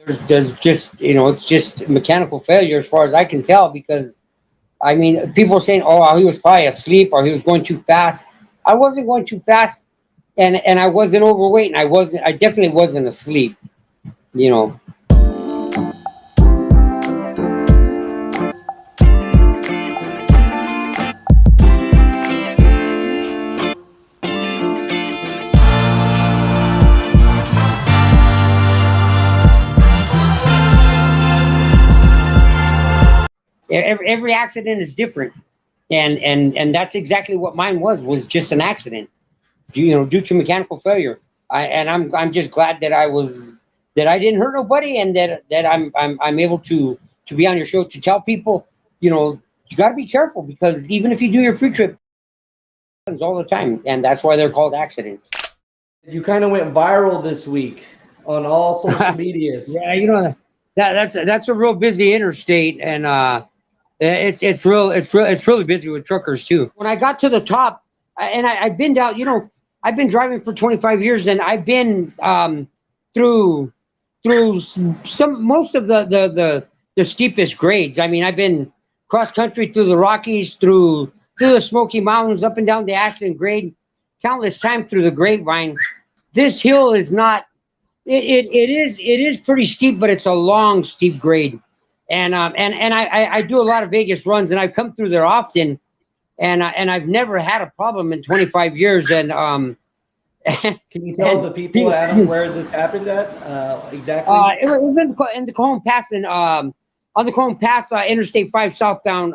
There's just, it's just mechanical failure as far as I can tell, because I mean, people are saying, oh, he was probably asleep or he was going too fast. I wasn't going too fast, and I wasn't overweight, and I definitely wasn't asleep, you know. Every accident is different, and that's exactly what mine was just an accident, due to mechanical failure. I'm just glad that I didn't hurt nobody, and that I'm able to be on your show to tell people, you got to be careful, because even if you do your pre-trip, it happens all the time, and that's why they're called accidents. You kind of went viral this week on all social medias. Yeah, that's a real busy interstate, and it's really busy with truckers too. When I got to the top, I've been down, I've been driving for 25 years, and I've been through some most of the steepest grades. I mean, I've been cross country through the Rockies, through the Smoky Mountains, up and down the Ashland grade, countless times through the Grapevine. This hill is not. It is pretty steep, but it's a long, steep grade. And I do a lot of Vegas runs, and I've come through there often, and I've never had a problem in 25 years. And Can you tell the people, Adam, where this happened at exactly? It was in the Cajon Pass, and on the Cajon Pass, Interstate 5 southbound.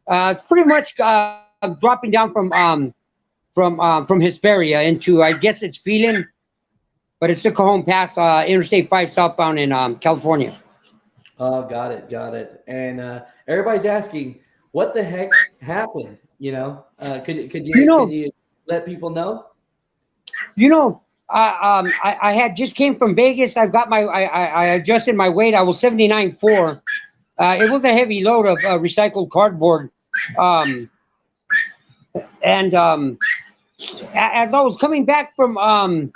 It's pretty much dropping down from Hesperia into, I guess it's Phelan, but it's the Cajon Pass, Interstate 5 southbound in California. Oh, got it. And everybody's asking, what the heck happened? Could you let people know? I had just came from Vegas. I've got I adjusted my weight. I was 79.4. It was a heavy load of recycled cardboard. And as I was coming back from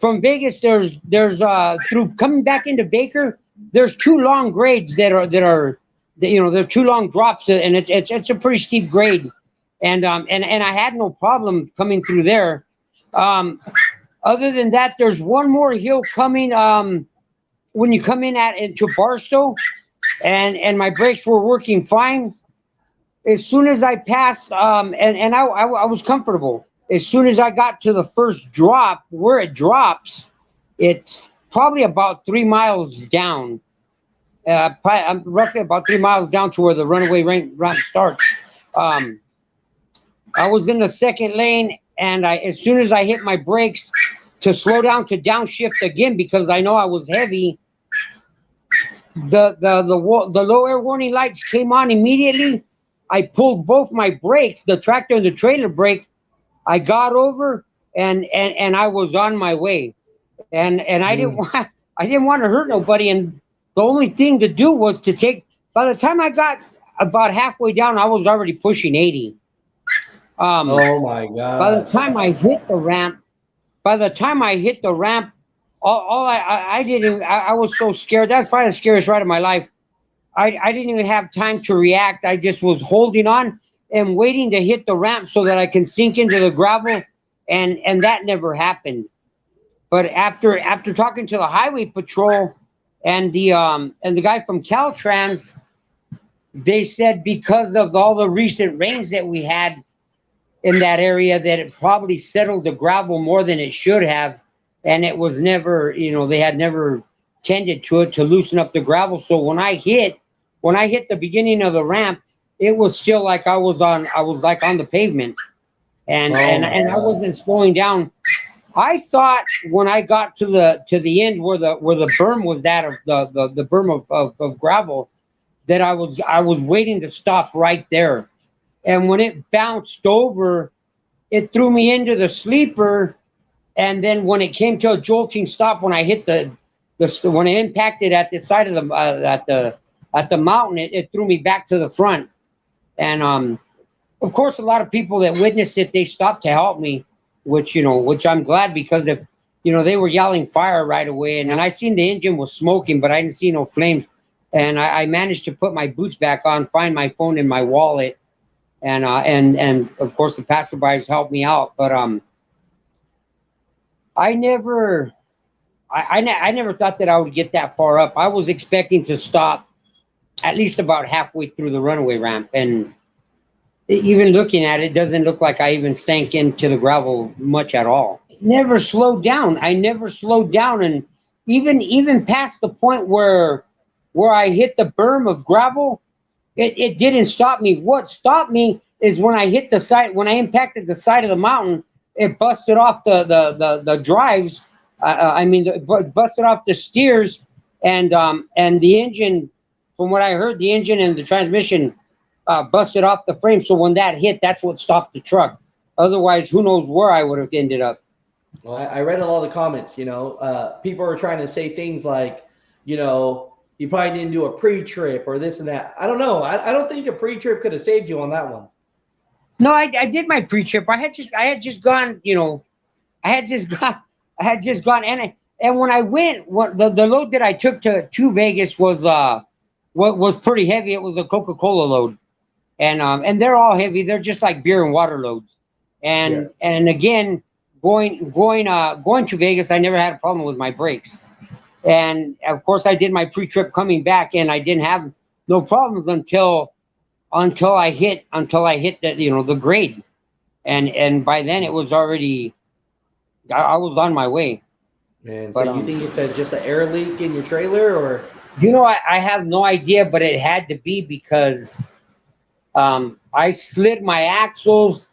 Vegas, there's through coming back into Baker, there's two long grades that are they're two long drops, and it's a pretty steep grade, and I had no problem coming through there. Other than that, there's one more hill coming when you come into Barstow, and my brakes were working fine. As soon as I passed, and I was comfortable. As soon as I got to the first drop, where it drops, it's probably about 3 miles down. Roughly about 3 miles down to where the Runaway ramp starts. I was in the second lane, and as soon as I hit my brakes to slow down to downshift again, because I know I was heavy, the low air warning lights came on immediately. I pulled both my brakes, the tractor and the trailer brake. I got over, and I was on my way, and I didn't want to hurt nobody, and the only thing to do was to take. By the time I got about halfway down, I was already pushing 80. Oh my God! By the time I hit the ramp, all I didn't. I was so scared. That's probably the scariest ride of my life. I didn't even have time to react. I just was holding on and waiting to hit the ramp so that I can sink into the gravel, and that never happened. But after talking to the highway patrol and the guy from Caltrans, they said because of all the recent rains that we had in that area, that it probably settled the gravel more than it should have, and it was never, they had never tended to it to loosen up the gravel. So when I hit the beginning of the ramp, it was still like I was like on the pavement, and I wasn't slowing down. I thought when I got to the end where the berm was at, of the berm of gravel, that I was waiting to stop right there. And when it bounced over, it threw me into the sleeper. And then when it came to a jolting stop, when I hit when it impacted at the side of at the mountain, it threw me back to the front. And of course, a lot of people that witnessed it, they stopped to help me, which I'm glad, because if you know, they were yelling fire right away, and then I seen the engine was smoking, but I didn't see no flames. And I managed to put my boots back on, find my phone in my wallet, and of course the passerbys helped me out. But I never, I never thought that I would get that far up. I was expecting to stop at least about halfway through the runaway ramp, and even looking at it, doesn't look like I even sank into the gravel much at all. Never slowed down. I never slowed down, and even past the point where I hit the berm of gravel, it didn't stop me. What stopped me is when I hit the side, when I impacted the side of the mountain, it busted off the drives. Busted off the steers, and the engine, from what I heard, the engine and the transmission busted off the frame. So when that hit, that's what stopped the truck. Otherwise, who knows where I would have ended up. Well, I read a lot of the comments. You know, people are trying to say things like, you know, you probably didn't do a pre-trip or this and that. I don't know. I don't think a pre-trip could have saved you on that one. No, I did my pre-trip. I had just gone, you know, I had just gone, and when I went, the load that I took to Vegas was pretty heavy. It was a Coca-Cola load, and they're all heavy. They're just like beer and water loads. And again, going to Vegas, I never had a problem with my brakes. And of course, I did my pre-trip coming back, and I didn't have no problems until I hit the, you know, the grade, and by then it was already, I was on my way. Man, so you think it's just an air leak in your trailer, or? You know, I have no idea, but it had to be, because I slid my axles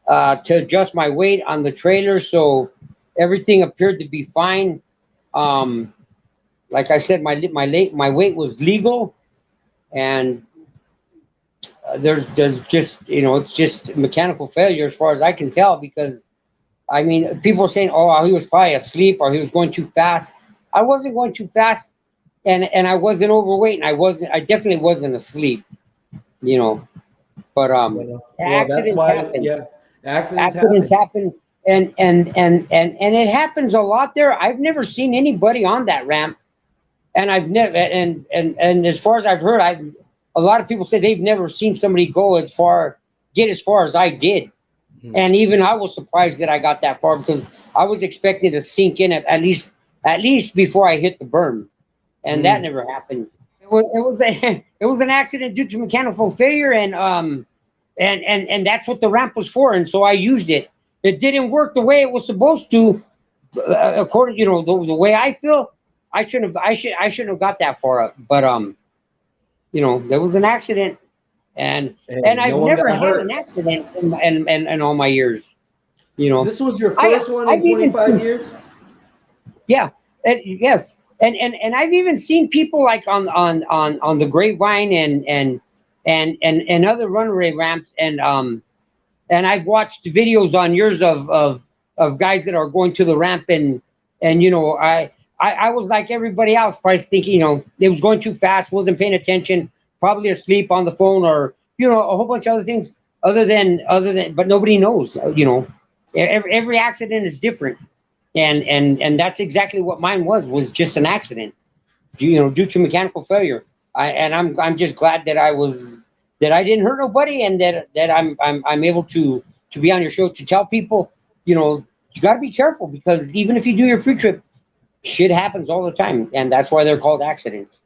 to adjust my weight on the trailer, so everything appeared to be fine. Like I said, my weight was legal, and there's just, you know, it's just mechanical failure as far as I can tell, because I mean, people are saying, oh, he was probably asleep or he was going too fast. I wasn't going too fast, and I wasn't overweight, and I definitely wasn't asleep, you know. But accidents happen. Yeah, accidents happen. And it happens a lot there. I've never seen anybody on that ramp, and I've never, and as far as I've heard, a lot of people say they've never seen somebody get as far as I did. Mm-hmm. And even I was surprised that I got that far, because I was expecting to sink in at least before I hit the berm, and that never happened. It was an accident due to mechanical failure, and that's what the ramp was for, and so I used it. It didn't work the way it was supposed to, according, you know, the way I feel. I shouldn't have got that far up, but you know, there was an accident, and I've never had an accident in all my years. You know, this was your first one in 25 years. Yeah, yes, and I've even seen people like on the Grapevine and other runaway ramps, and I've watched videos on yours of guys that are going to the ramp, and you know, I was like everybody else, probably thinking, you know, it was going too fast, wasn't paying attention, probably asleep on the phone, or, you know, a whole bunch of other things other than, but nobody knows, you know. Every accident is different, and that's exactly what mine was just an accident, you know, due to mechanical failure. I'm just glad that I didn't hurt nobody, and that I'm able to be on your show to tell people, you know, you got to be careful, because even if you do your pre-trip, shit happens all the time, and that's why they're called accidents.